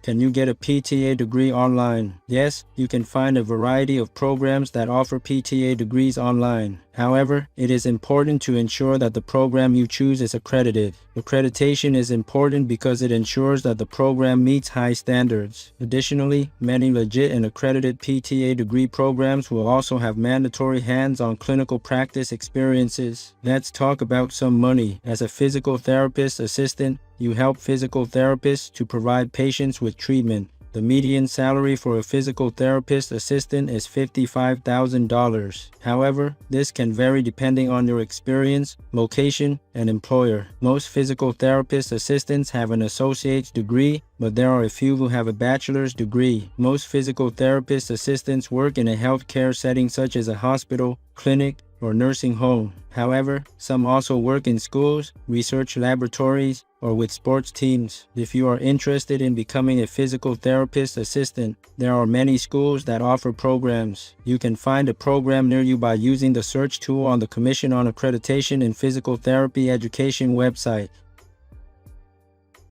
Can you get a PTA degree online? Yes, you can find a variety of programs that offer PTA degrees online. However, it is important to ensure that the program you choose is accredited. Accreditation is important because it ensures that the program meets high standards. Additionally, many legit and accredited PTA degree programs will also have mandatory hands-on clinical practice experiences. Let's talk about some money. As a physical therapist assistant, you help physical therapists to provide patients with treatment. The median salary for a physical therapist assistant is $55,000. However, this can vary depending on your experience, location, and employer. Most physical therapist assistants have an associate's degree, but there are a few who have a bachelor's degree. Most physical therapist assistants work in a healthcare setting such as a hospital, clinic, or nursing home. However, some also work in schools, research laboratories, or with sports teams. If you are interested in becoming a physical therapist assistant, there are many schools that offer programs. You can find a program near you by using the search tool on the Commission on Accreditation in Physical Therapy Education website.